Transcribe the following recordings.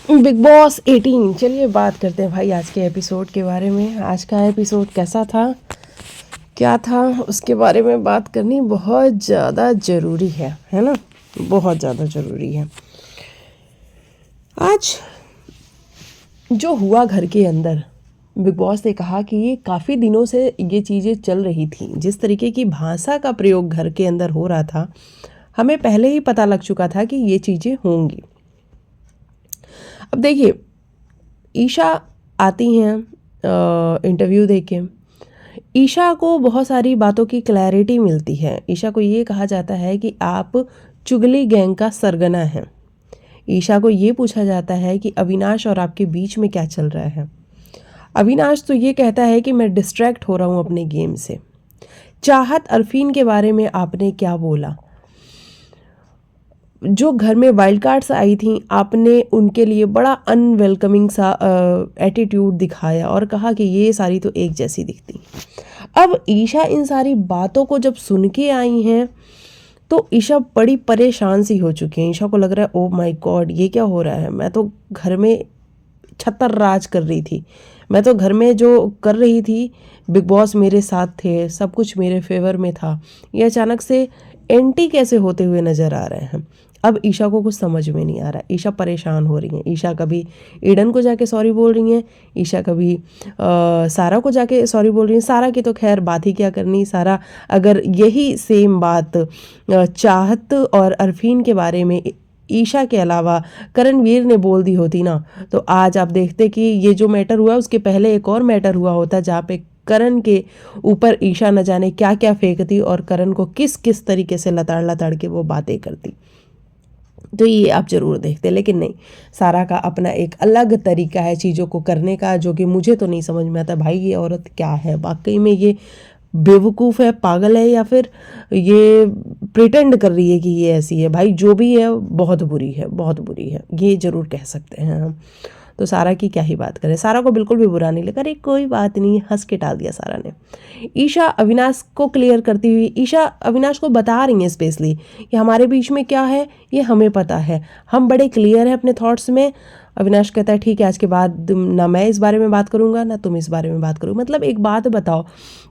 Big boss 18। चलिए बात करते हैं भाई आज के एपिसोड के बारे में। आज का एपिसोड कैसा था, क्या था, उसके बारे में बात करनी बहुत ज़्यादा ज़रूरी है ना। बहुत ज़्यादा ज़रूरी है। आज जो हुआ घर के अंदर, बिग बॉस ने कहा कि ये काफ़ी दिनों से ये चीज़ें चल रही थी। जिस तरीके की भाषा का प्रयोग घर के अंदर हो रहा था, हमें पहले ही पता लग चुका था कि ये चीज़ें होंगी। अब देखिए, ईशा आती हैं इंटरव्यू देके। ईशा को बहुत सारी बातों की क्लैरिटी मिलती है। ईशा को ये कहा जाता है कि आप चुगली गैंग का सरगना हैं। ईशा को ये पूछा जाता है कि अविनाश और आपके बीच में क्या चल रहा है। अविनाश तो ये कहता है कि मैं डिस्ट्रैक्ट हो रहा हूँ अपने गेम से। चाहत अरफीन के बारे में आपने क्या बोला? जो घर में वाइल्ड कार्ड्स आई थी, आपने उनके लिए बड़ा अनवेलकमिंग सा एटीट्यूड दिखाया और कहा कि ये सारी तो एक जैसी दिखती। अब ईशा इन सारी बातों को जब सुन के आई हैं तो ईशा बड़ी परेशान सी हो चुकी है। ईशा को लग रहा है ओ माय गॉड, ये क्या हो रहा है। मैं तो घर में छतर राज कर रही थी, मैं तो घर में जो कर रही थी, बिग बॉस मेरे साथ थे, सब कुछ मेरे फेवर में था। ये अचानक से एंटी कैसे होते हुए नज़र आ रहे हैं। अब ईशा को कुछ समझ में नहीं आ रहा। ईशा परेशान हो रही हैं। ईशा कभी ईडन को जाके सॉरी बोल रही हैं, ईशा कभी सारा को जाके सॉरी बोल रही हैं। सारा की तो खैर बात ही क्या करनी। सारा अगर यही सेम बात चाहत और अरफीन के बारे में ईशा के अलावा करणवीर ने बोल दी होती ना, तो आज आप देखते कि ये जो मैटर हुआ उसके पहले एक और मैटर हुआ होता जहाँ पे करण के ऊपर ईशा न जाने क्या क्या फेंकती और करण को किस किस तरीके से लताड़ लताड़ के वो बातें करती। तो ये आप ज़रूर देखते, लेकिन नहीं, सारा का अपना एक अलग तरीका है चीज़ों को करने का, जो कि मुझे तो नहीं समझ में आता। भाई ये औरत क्या है, वाकई में ये बेवकूफ़ है, पागल है, या फिर ये प्रिटेंड कर रही है कि ये ऐसी है। भाई जो भी है बहुत बुरी है, बहुत बुरी है, ये ज़रूर कह सकते हैं हम। तो सारा की क्या ही बात करें। सारा को बिल्कुल भी बुरा नहीं लगा। अरे कोई बात नहीं, हंस के टाल दिया सारा ने। ईशा अविनाश को क्लियर करती हुई, ईशा अविनाश को बता रही हैं स्पेशली कि हमारे बीच में क्या है ये हमें पता है, हम बड़े क्लियर हैं अपने थॉट्स में। अविनाश कहता है ठीक है, आज के बाद ना मैं इस बारे में बात करूँगा ना तुम इस बारे में बात करो। मतलब एक बात बताओ,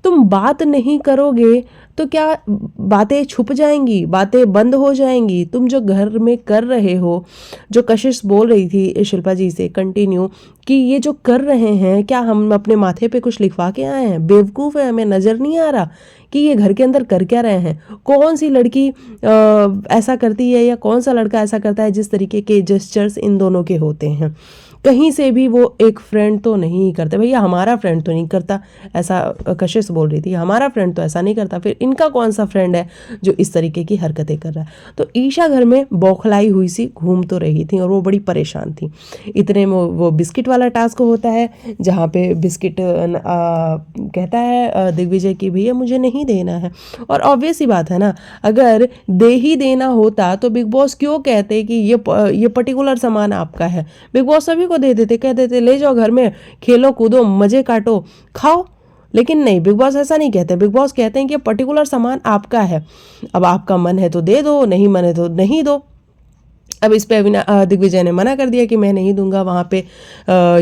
तुम बात नहीं करोगे तो क्या बातें छुप जाएंगी, बातें बंद हो जाएंगी? तुम जो घर में कर रहे हो, जो कशिश बोल रही थी शिल्पा जी से कंटिन्यू कि ये जो कर रहे हैं, क्या हम अपने माथे पे कुछ लिखवा के आए हैं? बेवकूफ़ है, हमें नज़र नहीं आ रहा कि ये घर के अंदर कर क्या रहे हैं? कौन सी लड़की ऐसा करती है या कौन सा लड़का ऐसा करता है जिस तरीके के जेस्चर्स इन दोनों के होते हैं? कहीं से भी वो एक फ्रेंड तो नहीं करते। भैया हमारा फ्रेंड तो नहीं करता ऐसा, कशिश बोल रही थी, हमारा फ्रेंड तो ऐसा नहीं करता, फिर इनका कौन सा फ्रेंड है जो इस तरीके की हरकतें कर रहा है? तो ईशा घर में बौखलाई हुई सी घूम तो रही थी और वो बड़ी परेशान थी। इतने में वो बिस्किट वाला टास्क होता है जहाँ पे बिस्किट कहता है दिग्विजय की भैया मुझे नहीं देना है। और ऑब्वियस ही बात है ना, अगर दे ही देना होता तो बिग बॉस क्यों कहते कि ये पर्टिकुलर सामान आपका है? बिग बॉस सभी को दे देते, कह देते ले जाओ घर में, खेलो कूदो, मज़े काटो, खाओ। लेकिन नहीं, बिग बॉस ऐसा नहीं कहते। बिग बॉस कहते हैं कि पर्टिकुलर सामान आपका है, अब आपका मन है तो दे दो, नहीं मन है तो नहीं दो। अब इस पे दिग्विजय ने मना कर दिया कि मैं नहीं दूंगा। वहाँ पे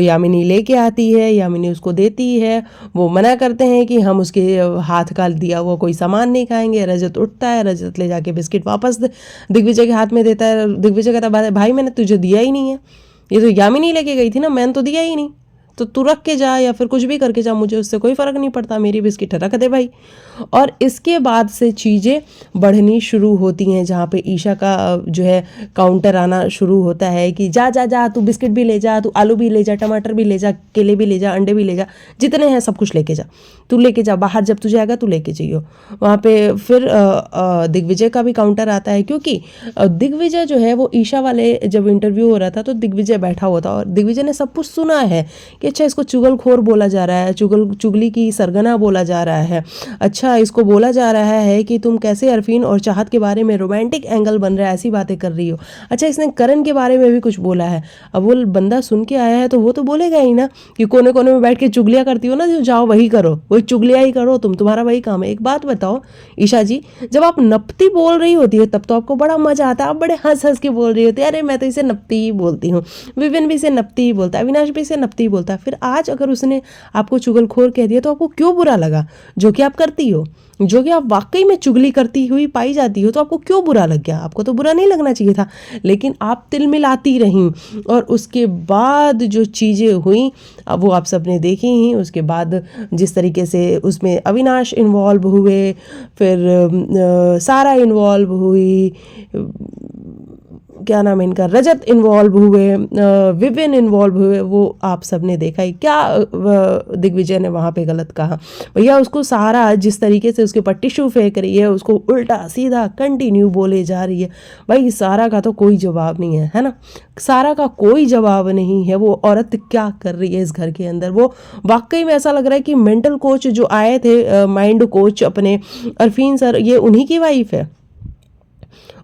यामिनी लेके आती है, यामिनी उसको देती है, वो मना करते हैं कि हम उसके हाथ का दिया हुआ कोई सामान नहीं खाएंगे। रजत उठता है, रजत ले जाके बिस्किट वापस दिग्विजय के हाथ में देता है। दिग्विजय कहता है भाई मैंने तुझे दिया ही नहीं है, ये तो यामिनी लेके गई थी ना, मैंने तो दिया ही नहीं, तो तू रख के जा या फिर कुछ भी करके जा, मुझे उससे कोई फ़र्क नहीं पड़ता, मेरी बिस्किट रख दे भाई। और इसके बाद से चीज़ें बढ़नी शुरू होती हैं, जहाँ पे ईशा का जो है काउंटर आना शुरू होता है कि जा जा जा, तू बिस्किट भी ले जा, तू आलू भी ले जा, टमाटर भी ले जा, केले भी ले जा, अंडे भी ले जा, जितने हैं सब कुछ लेके जा, तू लेके जा, बाहर जब तुझे आएगा तू लेके जाइयो। वहाँ पे फिर दिग्विजय का भी काउंटर आता है, क्योंकि दिग्विजय जो है वो ईशा वाले जब इंटरव्यू हो रहा था तो दिग्विजय बैठा हुआ था और दिग्विजय ने सब कुछ सुना है कि अच्छा इसको चुगलखोर बोला जा रहा है, चुगली की सरगना बोला जा रहा है, अच्छा इसको बोला जा रहा है कि तुम कैसे अरफीन और चाहत के बारे में रोमांटिक एंगल बन रहा है ऐसी बातें कर रही हो, अच्छा इसने करण के बारे में भी कुछ बोला है। अब वो बंदा सुन के आया है तो वो तो बोलेगा ही ना कि कोने कोने में बैठ के चुगलियाँ करती हो ना, जो जाओ वही करो, वही चुगलियाँ ही करो, तुम्हारा वही काम है। एक बात बताओ ईशा जी, जब आप नपती बोल रही होती है तब तो आपको बड़ा मजा आता है, आप बड़े हंस हंस के बोल रही होती है, अरे मैं तो इसे नपती ही बोलती हूँ, विविन भी इसे नपती ही बोलता है, अविनाश भी इसे नपती ही बोलता है। फिर आज अगर उसने आपको चुगलखोर कह दिया तो आपको क्यों बुरा लगा? जो कि आप करती हो, जो कि आप वाकई में चुगली करती हुई पाई जाती हो, तो आपको क्यों बुरा लग गया? आपको तो बुरा नहीं लगना चाहिए था, लेकिन आप तिल मिलाती रहीं और उसके बाद जो चीज़ें हुई अब वो आप सबने देखी ही। उसके बाद जिस तरीके से उसमें अविनाश इन्वॉल्व हुए, फिर सारा इन्वॉल्व हुई, क्या नाम है इनका, रजत इन्वॉल्व हुए, विविन इन्वॉल्व हुए, वो आप सब ने देखा ही। क्या दिग्विजय ने वहाँ पे गलत कहा? भैया उसको सारा जिस तरीके से उसके ऊपर टिश्यू फेंक रही है, उसको उल्टा सीधा कंटिन्यू बोले जा रही है, भाई सारा का तो कोई जवाब नहीं है ना, सारा का कोई जवाब नहीं है। वो औरत क्या कर रही है इस घर के अंदर? वो वाकई में ऐसा लग रहा है कि मेंटल कोच जो आए थे, माइंड कोच अपने अरफीन सर, ये उन्हीं की वाइफ है।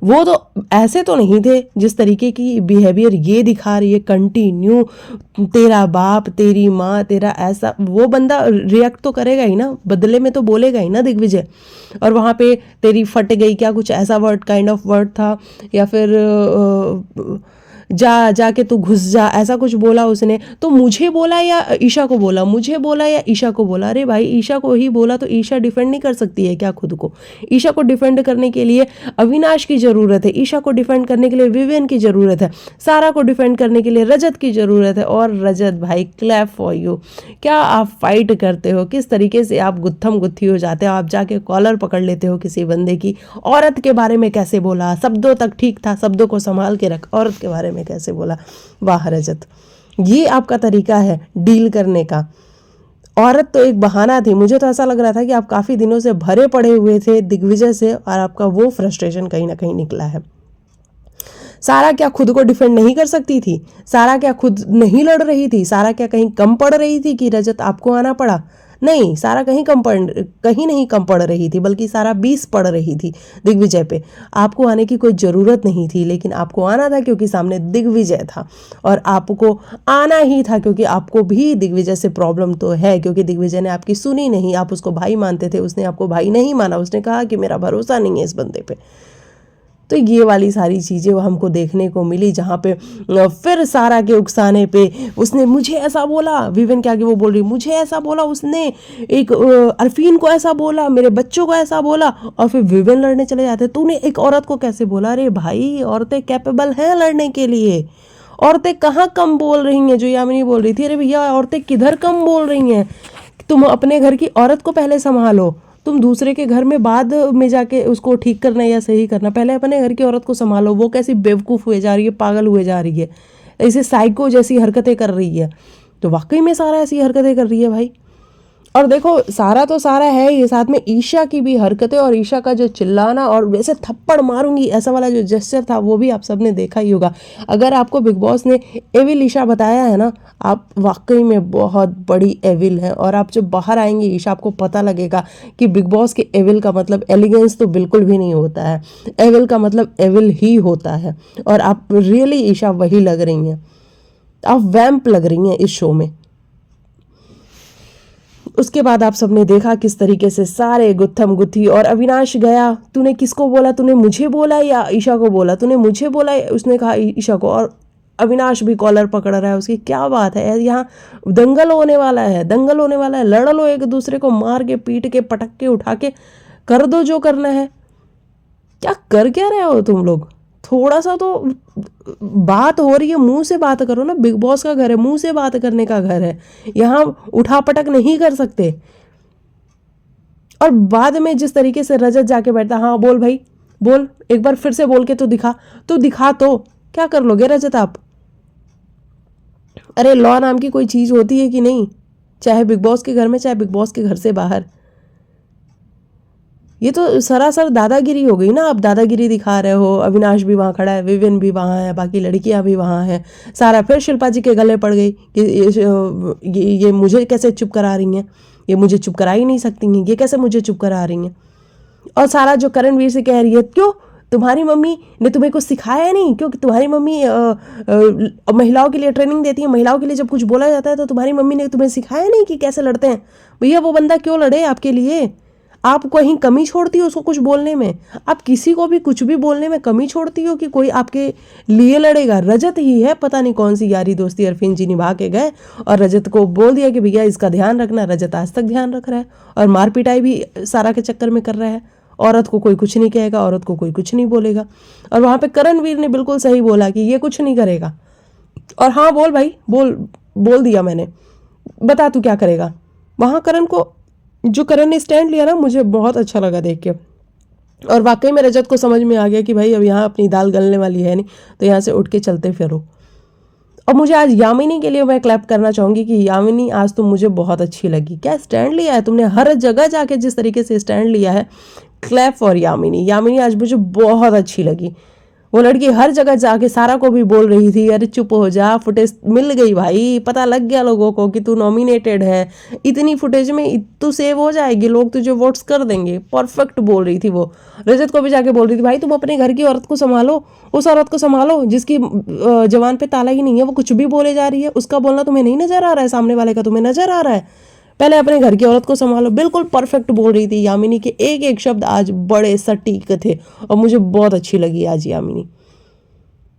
वो तो ऐसे तो नहीं थे जिस तरीके की बिहेवियर ये दिखा रही है कंटिन्यू, तेरा बाप तेरी माँ तेरा ऐसा, वो बंदा रिएक्ट तो करेगा ही ना, बदले में तो बोलेगा ही ना दिग्विजय। और वहाँ पे तेरी फट गई क्या, कुछ ऐसा वर्ड, काइंड ऑफ वर्ड था, या फिर जाके तू घुस जा, ऐसा कुछ बोला उसने। तो मुझे बोला या ईशा को बोला, मुझे बोला या ईशा को बोला? अरे भाई ईशा को ही बोला तो ईशा डिफेंड नहीं कर सकती है क्या खुद को? ईशा को डिफेंड करने के लिए अविनाश की ज़रूरत है, ईशा को डिफेंड करने के लिए विवियन की ज़रूरत है, सारा को डिफेंड करने के लिए रजत की ज़रूरत है। और रजत भाई क्लैप फॉर यू, क्या आप फाइट करते हो, किस तरीके से आप गुत्थम गुत्थी हो जाते हो, आप जाके कॉलर पकड़ लेते हो किसी बंदे की। औरत के बारे में कैसे बोला, शब्दों तक ठीक था, शब्दों को संभाल के रख, औरत के बारे में कैसे बोला? वाह रजत, ये आपका तरीका है डील करने का। औरत तो एक बहाना थी, मुझे तो ऐसा लग रहा था कि आप काफ़ी दिनों से भरे पड़े हुए थे दिग्विजय से, और आपका वो फ्रस्ट्रेशन कहीं ना कहीं निकला है। सारा क्या खुद को डिफेंड नहीं कर सकती थी? सारा क्या खुद नहीं लड़ रही थी? सारा क्या कहीं कम पड़ रही थी कि रजत आपको आना पड़ा? नहीं, सारा कहीं नहीं कम पड़ रही थी, बल्कि सारा 20 पड़ रही थी दिग्विजय पे। आपको आने की कोई ज़रूरत नहीं थी, लेकिन आपको आना था क्योंकि सामने दिग्विजय था, और आपको आना ही था क्योंकि आपको भी दिग्विजय से प्रॉब्लम तो है, क्योंकि दिग्विजय ने आपकी सुनी नहीं। आप उसको भाई मानते थे, उसने आपको भाई नहीं माना, उसने कहा कि मेरा भरोसा नहीं है इस बंदे पे। तो ये वाली सारी चीज़ें वो हमको देखने को मिली, जहाँ पे फिर सारा के उकसाने पे उसने मुझे ऐसा बोला, विविन के आगे वो बोल रही मुझे ऐसा बोला, उसने एक अरफीन को ऐसा बोला, मेरे बच्चों को ऐसा बोला, और फिर विविन लड़ने चले जाते, तूने एक औरत को कैसे बोला? अरे भाई औरतें कैपेबल हैं लड़ने के लिए, औरतें कहाँ कम बोल रही हैं? जो यामिनी बोल रही थी, अरे भैया औरतें किधर कम बोल रही हैं? तुम अपने घर की औरत को पहले संभालो, तुम दूसरे के घर में बाद में जाके उसको ठीक करना या सही करना, पहले अपने घर की औरत को संभालो। वो कैसी बेवकूफ़ हुए जा रही है, पागल हुए जा रही है, ऐसे साइको जैसी हरकतें कर रही है। तो वाकई में सारा ऐसी हरकतें कर रही है भाई। और देखो सारा तो सारा है, ये साथ में ईशा की भी हरकतें, और ईशा का जो चिल्लाना और वैसे थप्पड़ मारूंगी ऐसा वाला जो जेस्चर था, वो भी आप सबने देखा ही होगा। अगर आपको बिग बॉस ने एविल ईशा बताया है ना, आप वाकई में बहुत बड़ी एविल हैं, और आप जब बाहर आएंगे ईशा, आपको पता लगेगा कि बिग बॉस के एविल का मतलब एलिगेंस तो बिल्कुल भी नहीं होता है, एविल का मतलब एविल ही होता है। और आप रियली ईशा वही लग रही हैं, आप वैम्प लग रही हैं इस शो में। उसके बाद आप सबने देखा किस तरीके से सारे गुत्थम गुत्थी, और अविनाश गया, तूने किसको बोला, तूने मुझे बोला या ईशा को बोला? तूने मुझे बोला, उसने कहा ईशा को, और अविनाश भी कॉलर पकड़ रहा है उसकी। क्या बात है, यहाँ दंगल होने वाला है, दंगल होने वाला है, लड़ लो एक दूसरे को, मार के पीट के पटक के उठा के कर दो जो करना है। क्या कर क्या रहे हो तुम लोग? थोड़ा सा तो बात हो रही है, मुंह से बात करो ना, बिग बॉस का घर है, मुंह से बात करने का घर है, यहाँ उठा पटक नहीं कर सकते। और बाद में जिस तरीके से रजत जाके बैठता, हाँ बोल भाई बोल, एक बार फिर से बोल के तो दिखा, तो दिखा, तो क्या कर लोगे रजत आप? अरे लॉ नाम की कोई चीज़ होती है कि नहीं, चाहे बिग बॉस के घर में, चाहे बिग बॉस के घर से बाहर। ये तो सरासर दादागिरी हो गई ना। आप दादागिरी दिखा रहे हो। अविनाश भी वहाँ खड़ा है, विविन भी वहाँ है, बाकी लड़कियाँ भी वहाँ हैं। सारा फिर शिल्पा जी के गले पड़ गई कि ये मुझे कैसे चुप करा रही हैं, ये मुझे चुप करा ही नहीं सकती हैं, ये कैसे मुझे चुप करा रही हैं। और सारा जो करणवीर से कह रही है, क्यों तुम्हारी मम्मी ने तुम्हें कुछ सिखाया नहीं? क्योंकि तुम्हारी मम्मी महिलाओं के लिए ट्रेनिंग देती है, महिलाओं के लिए जब कुछ बोला जाता है तो तुम्हारी मम्मी ने तुम्हें सिखाया नहीं कि कैसे लड़ते हैं? भैया वो बंदा क्यों लड़े आपके लिए? आप कहीं कमी छोड़ती हो उसको कुछ बोलने में? आप किसी को भी कुछ भी बोलने में कमी छोड़ती हो कि कोई आपके लिए लड़ेगा? रजत ही है, पता नहीं कौन सी यारी दोस्ती अरफीन जी निभा के गए और रजत को बोल दिया कि भैया इसका ध्यान रखना। रजत आज तक ध्यान रख रहा है और मार पिटाई भी सारा के चक्कर में कर रहा है। औरत को कोई कुछ नहीं कहेगा, औरत को कोई कुछ नहीं बोलेगा। और वहाँ पे करणवीर ने बिल्कुल सही बोला कि ये कुछ नहीं करेगा। और हाँ बोल भाई, बोल दिया मैंने, बता तू क्या करेगा। वहाँ करण ने स्टैंड लिया ना, मुझे बहुत अच्छा लगा देख के। और वाकई में रजत को समझ में आ गया कि भाई अब यहाँ अपनी दाल गलने वाली है नहीं, तो यहाँ से उठ के चलते फिरो। और मुझे आज यामिनी के लिए मैं क्लैप करना चाहूँगी कि यामिनी आज तो मुझे बहुत अच्छी लगी। क्या स्टैंड लिया है तुमने, हर जगह जाके जिस तरीके से स्टैंड लिया है। Clap for Yamini. यामिनी आज मुझे बहुत अच्छी लगी। वो लड़की हर जगह जाके सारा को भी बोल रही थी, अरे चुप हो जा, फुटेज मिल गई भाई, पता लग गया लोगों को कि तू नॉमिनेटेड है, इतनी फुटेज में तू सेव हो जाएगी, लोग तुझे वोट्स कर देंगे। परफेक्ट बोल रही थी वो। रजत को भी जाके बोल रही थी, भाई तुम अपने घर की औरत को संभालो, उस औरत को संभालो जिसकी जवान पे ताला ही नहीं है, वो कुछ भी बोले जा रही है। उसका बोलना तुम्हें नहीं नजर आ रहा है, सामने वाले का तुम्हें नजर आ रहा है? पहले अपने घर की औरत को संभालो। बिल्कुल परफेक्ट बोल रही थी यामिनी के, एक एक शब्द आज बड़े सटीक थे और मुझे बहुत अच्छी लगी आज यामिनी।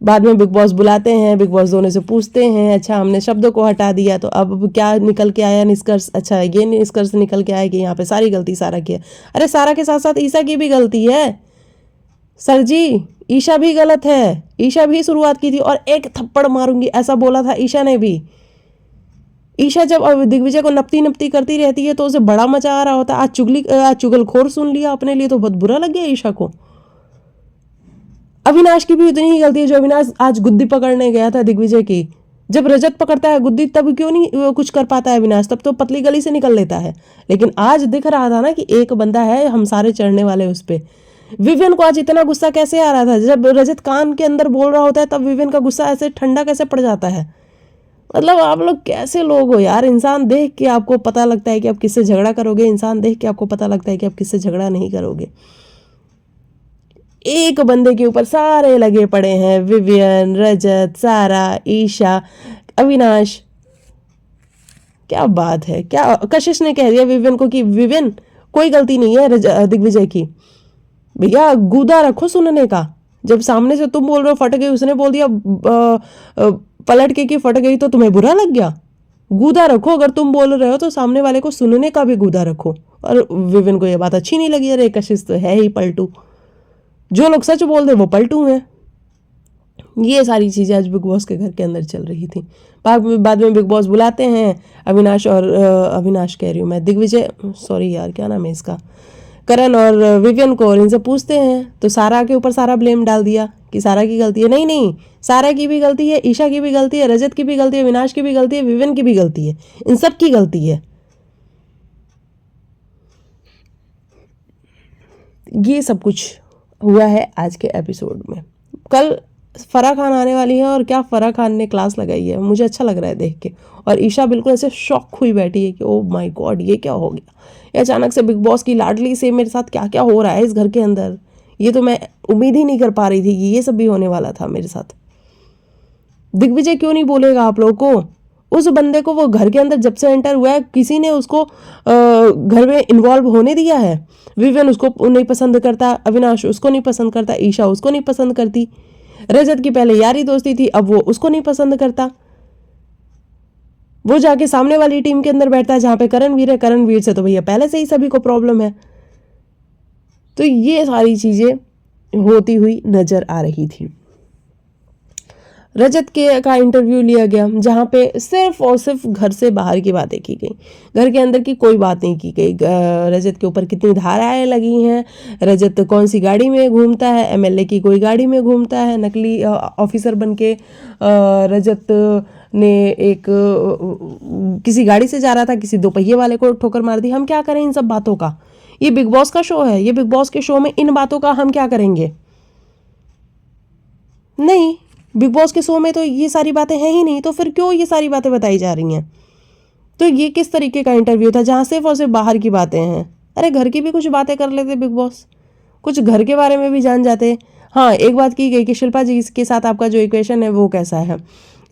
बाद में बिग बॉस बुलाते हैं, बिग बॉस दोनों से पूछते हैं, अच्छा हमने शब्दों को हटा दिया तो अब क्या निकल के आया निष्कर्ष? अच्छा ये निष्कर्ष निकल के आया कि यहाँ पे सारी गलती सारा की है। अरे सारा के साथ साथ ईशा की भी गलती है सर जी, ईशा भी गलत है। ईशा भी शुरुआत की थी और एक थप्पड़ मारूंगी ऐसा बोला था ईशा ने भी। ईशा जब दिग्विजय को नपती नपती करती रहती है तो उसे बड़ा मजा आ रहा होता है। आज चुगलखोर सुन लिया अपने लिए तो बहुत बुरा लग गया ईशा को। अविनाश की भी उतनी ही गलती है। जो अविनाश आज गुद्दी पकड़ने गया था दिग्विजय की, जब रजत पकड़ता है गुद्दी तब क्यों नहीं कुछ कर पाता है अविनाश? तब तो पतली गली से निकल लेता है। लेकिन आज दिख रहा था ना कि एक बंदा है हम सारे चढ़ने वाले उस पर। विवियन को आज इतना गुस्सा कैसे आ रहा था? जब रजत कान के अंदर बोल रहा होता है तब विवियन का गुस्सा ऐसे ठंडा कैसे पड़ जाता है? मतलब आप लोग कैसे लोग हो यार। इंसान देख के आपको पता लगता है कि आप किससे झगड़ा करोगे, इंसान देख के आपको पता लगता है कि आप किससे झगड़ा नहीं करोगे। एक बंदे के ऊपर सारे लगे पड़े हैं, विवियन, रजत, सारा, ईशा, अविनाश। क्या बात है। क्या कशिश ने कह दिया विवियन को कि विवियन कोई गलती नहीं है दिग्विजय की। भैया गूदा रखो सुनने का। जब सामने से तुम बोल रहे हो फट गई, उसने बोल दिया पलट के कि फट गई, तो तुम्हें बुरा लग गया? गूदा रखो। अगर तुम बोल रहे हो तो सामने वाले को सुनने का भी गूदा रखो। और विवियन को ये बात अच्छी नहीं लगी। अरे कशिश तो है ही पलटू, जो लोग सच बोल दे वो पलटू हैं। ये सारी चीज़ें आज बिग बॉस के घर के अंदर चल रही थी। बाद में बिग बॉस बुलाते हैं अविनाश कह रही हूँ मैं, दिग्विजय, सॉरी यार क्या नाम है इसका, करण और विवियन को, और इनसे पूछते हैं तो सारा के ऊपर सारा ब्लेम डाल दिया कि सारा की गलती है। नहीं, सारा की भी गलती है, ईशा की भी गलती है, रजत की भी गलती है, अविनाश की भी गलती है, विवियन की भी गलती है, इन सब की गलती है। ये सब कुछ हुआ है आज के एपिसोड में। कल फराह खान आने वाली है और क्या फराह खान ने क्लास लगाई है, मुझे अच्छा लग रहा है देख के। और ईशा बिल्कुल ऐसे शॉक हुई बैठी है कि ओ माय गॉड ये क्या हो गया, ये अचानक से बिग बॉस की लाडली से मेरे साथ क्या क्या हो रहा है इस घर के अंदर। ये तो मैं उम्मीद ही नहीं कर पा रही थी कि ये सब भी होने वाला था मेरे साथ। दिग्विजय क्यों नहीं बोलेगा आप लोगों को? उस बंदे को वो घर के अंदर जब से एंटर हुआ है किसी ने उसको घर में इन्वॉल्व होने दिया है? विवियन उसको नहीं पसंद करता, अविनाश उसको नहीं पसंद करता, ईशा उसको नहीं पसंद करती, रजत की पहले यारी दोस्ती थी अब वो उसको नहीं पसंद करता। वो जाके सामने वाली टीम के अंदर बैठता है जहां पे करणवीर है। करणवीर से तो भैया पहले से ही सभी को प्रॉब्लम है। तो ये सारी चीजें होती हुई नजर आ रही थी। रजत का इंटरव्यू लिया गया जहाँ पे सिर्फ और सिर्फ घर से बाहर की बातें की गई, घर के अंदर की कोई बात नहीं की गई। रजत के ऊपर कितनी धाराएं लगी हैं, रजत कौन सी गाड़ी में घूमता है, एमएलए की कोई गाड़ी में घूमता है, नकली ऑफिसर बनके रजत ने एक किसी गाड़ी से जा रहा था, किसी दोपहिए वाले को ठोकर मार दी। हम क्या करें इन सब बातों का? ये बिग बॉस का शो है, ये बिग बॉस के शो में इन बातों का हम क्या करेंगे? नहीं, बिग बॉस के शो में तो ये सारी बातें हैं ही नहीं, तो फिर क्यों ये सारी बातें बताई जा रही हैं? तो ये किस तरीके का इंटरव्यू था जहाँ सिर्फ और सिर्फ बाहर की बातें हैं? अरे घर की भी कुछ बातें कर लेते बिग बॉस, कुछ घर के बारे में भी जान जाते। हाँ, एक बात की गई कि शिल्पा जी के साथ आपका जो इक्वेशन है वो कैसा है,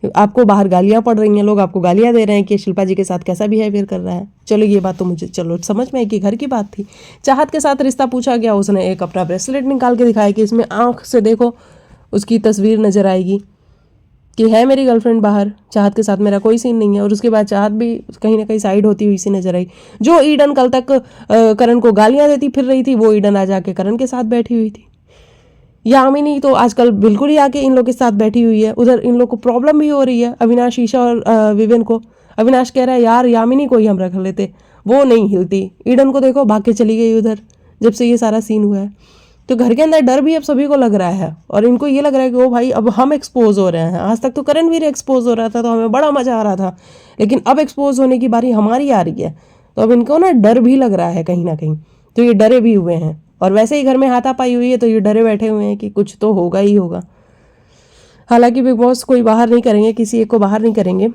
आपको बाहर गालियाँ पड़ रही हैं, लोग आपको गालियाँ दे रहे हैं कि शिल्पा जी के साथ कैसा बिहेवियर कर रहा है। चलो ये बात तो मुझे चलो समझ में है कि घर की बात थी। चाहत के साथ रिश्ता पूछा गया, उसने एक अपना ब्रेसलेट निकाल के दिखाया कि इसमें आँख से देखो उसकी तस्वीर नजर आएगी कि है मेरी गर्लफ्रेंड बाहर, चाहत के साथ मेरा कोई सीन नहीं है। और उसके बाद चाहत भी कहीं ना कहीं साइड होती हुई सी नजर आई। जो ईडन कल तक करण को गालियां देती फिर रही थी, वो ईडन आज आके करण के साथ बैठी हुई थी। यामिनी तो आजकल बिल्कुल ही आके इन लोग के साथ बैठी हुई है। उधर इन लोग को प्रॉब्लम भी हो रही है, अविनाश, ईशा और विवेन को। अविनाश कह रहा है यार यामिनी को ही हम रख लेते, वो नहीं हिलती। ईडन को देखो भाग के चली गई उधर जब से ये सारा सीन हुआ है। तो घर के अंदर डर भी अब सभी को लग रहा है और इनको ये लग रहा है कि ओ भाई अब हम एक्सपोज हो रहे हैं। आज तक तो करणवीर एक्सपोज हो रहा था तो हमें बड़ा मजा आ रहा था, लेकिन अब एक्सपोज होने की बारी हमारी आ रही है। तो अब इनको ना डर भी लग रहा है कहीं ना कहीं, तो ये डरे भी हुए हैं। और वैसे ही घर में हाथापाई हुई है तो ये डरे बैठे हुए हैं कि कुछ तो होगा ही होगा। हालांकि बिग बॉस कोई बाहर नहीं करेंगे, किसी एक को बाहर नहीं करेंगे,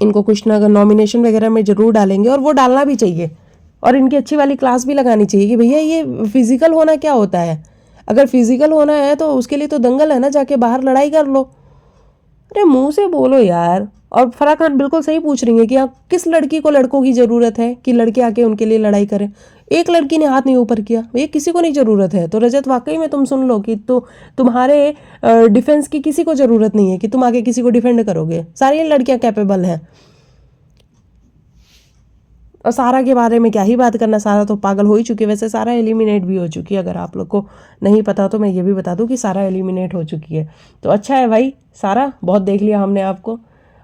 इनको कुछ ना नॉमिनेशन वगैरह में जरूर डालेंगे और वो डालना भी चाहिए। और इनकी अच्छी वाली क्लास भी लगानी चाहिए कि भैया ये फिजिकल होना क्या होता है। अगर फिजिकल होना है तो उसके लिए तो दंगल है ना, जाके बाहर लड़ाई कर लो। अरे मुंह से बोलो यार। और फराह खान बिल्कुल सही पूछ रही है कि आप किस लड़की को लड़कों की ज़रूरत है कि लड़के आके उनके लिए लड़ाई करें। एक लड़की ने हाथ नहीं ऊपर किया, भैया किसी को नहीं ज़रूरत है। तो रजत वाकई में तुम सुन लो कि तो तुम्हारे डिफेंस की किसी को ज़रूरत नहीं है कि तुम आके किसी को डिफेंड करोगे। सारी लड़कियां कैपेबल हैं। और सारा के बारे में क्या ही बात करना, सारा तो पागल हो ही चुकी है। वैसे सारा एलिमिनेट भी हो चुकी है, अगर आप लोग को नहीं पता तो मैं ये भी बता दूं कि सारा एलिमिनेट हो चुकी है। तो अच्छा है भाई सारा, बहुत देख लिया हमने आपको।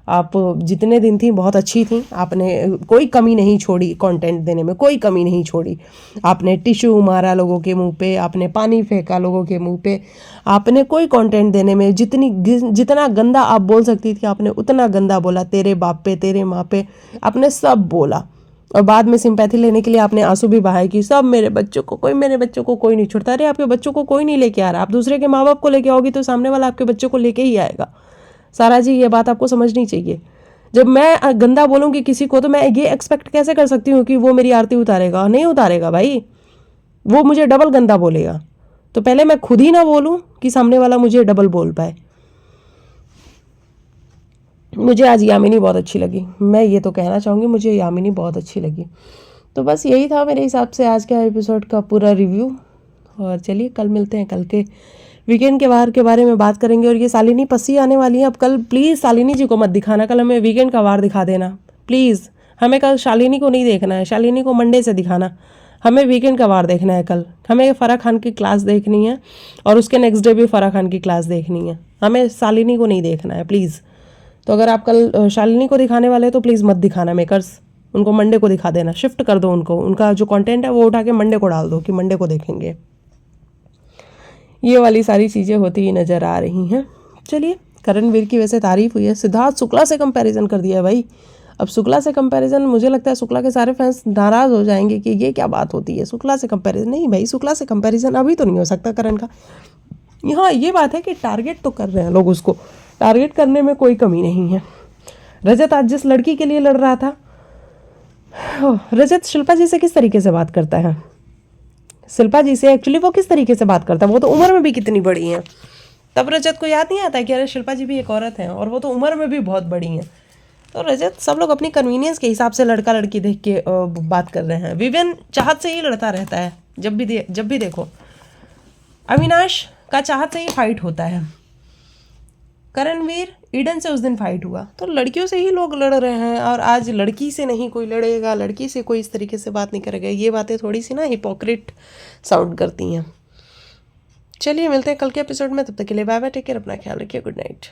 आप जितने दिन थी बहुत अच्छी थी, आपने कोई कमी नहीं छोड़ी कंटेंट देने में, कोई कमी नहीं छोड़ी। आपने टिश्यू मारा लोगों के मुंह पे, आपने पानी फेंका लोगों के मुंह पे, आपने कोई कंटेंट देने में जितना गंदा आप बोल सकती थी आपने उतना गंदा बोला। तेरे बाप पे, तेरे माँ पे, आपने सब बोला। और बाद में सिंपैथी लेने के लिए आपने आंसू भी बहाए कि सब मेरे बच्चों को कोई नहीं छोड़ता। अरे आपके बच्चों को कोई नहीं लेके आ रहा, आप दूसरे के माँ बाप को लेके आओगी तो सामने वाला आपके बच्चों को लेके ही आएगा। सारा जी ये बात आपको समझनी चाहिए। जब मैं गंदा बोलूँगी किसी को तो मैं ये एक्सपेक्ट कैसे कर सकती हूँ कि वो मेरी आरती उतारेगा? नहीं उतारेगा भाई, वो मुझे डबल गंदा बोलेगा। तो पहले मैं खुद ही ना बोलूँ कि सामने वाला मुझे डबल बोल पाए। मुझे आज यामिनी बहुत अच्छी लगी, मैं ये तो कहना चाहूँगी, मुझे यामिनी बहुत अच्छी लगी। तो बस यही था मेरे हिसाब से आज का एपिसोड का पूरा रिव्यू। और चलिए कल मिलते हैं, कल के वीकेंड के वार के बारे में बात करेंगे। और ये शालिनी पस्सी आने वाली है, अब कल प्लीज़ शालिनी जी को मत दिखाना, कल हमें वीकेंड का वार दिखा देना प्लीज़। हमें कल शालिनी को नहीं देखना है, शालिनी को मंडे से दिखाना, हमें वीकेंड का वार देखना है कल। हमें फराह खान की क्लास देखनी है और उसके नेक्स्ट डे भी फराह खान की क्लास देखनी है, हमें शालिनी को नहीं देखना है प्लीज़। तो अगर आप कल शालिनी को दिखाने वाले तो प्लीज़ मत दिखाना मेकर्स, उनको मंडे को दिखा देना, शिफ्ट कर दो उनको, उनका जो कंटेंट है वो उठा के मंडे को डाल दो कि मंडे को देखेंगे। ये वाली सारी चीज़ें होती ही नज़र आ रही हैं। चलिए, करणवीर की वैसे तारीफ हुई है, सिद्धार्थ शुक्ला से कंपैरिजन कर दिया भाई। अब शुक्ला से कंपैरिजन, मुझे लगता है शुक्ला के सारे फैंस नाराज़ हो जाएंगे कि ये क्या बात होती है शुक्ला से कंपैरिजन। नहीं भाई, शुक्ला से कंपैरिजन अभी तो नहीं हो सकता करण का। हाँ ये बात है कि टारगेट तो कर रहे हैं लोग उसको, टारगेट करने में कोई कमी नहीं है। रजत आज जिस लड़की के लिए लड़ रहा था, रजत शिल्पा जी से किस तरीके से बात करता है, शिल्पा जी से एक्चुअली वो किस तरीके से बात करता है, वो तो उम्र में भी कितनी बड़ी हैं। तब रजत को याद नहीं आता कि अरे शिल्पा जी भी एक औरत हैं और वो तो उम्र में भी बहुत बड़ी हैं। तो रजत, सब लोग अपनी कन्वीनियंस के हिसाब से लड़का लड़की देख के बात कर रहे हैं। विवेन चाहत से ही लड़ता रहता है, जब भी देखो। अविनाश का चाहत से ही फाइट होता है। करणवीर ईडन से उस दिन फाइट हुआ। तो लड़कियों से ही लोग लड़ रहे हैं और आज लड़की से नहीं कोई लड़ेगा, लड़की से कोई इस तरीके से बात नहीं करेगा। ये बातें थोड़ी सी ना हिपोक्रेट साउंड करती हैं। चलिए मिलते हैं कल के एपिसोड में, तब तक के लिए बाय बाय, टेक केयर, अपना ख्याल रखिए, गुड नाइट।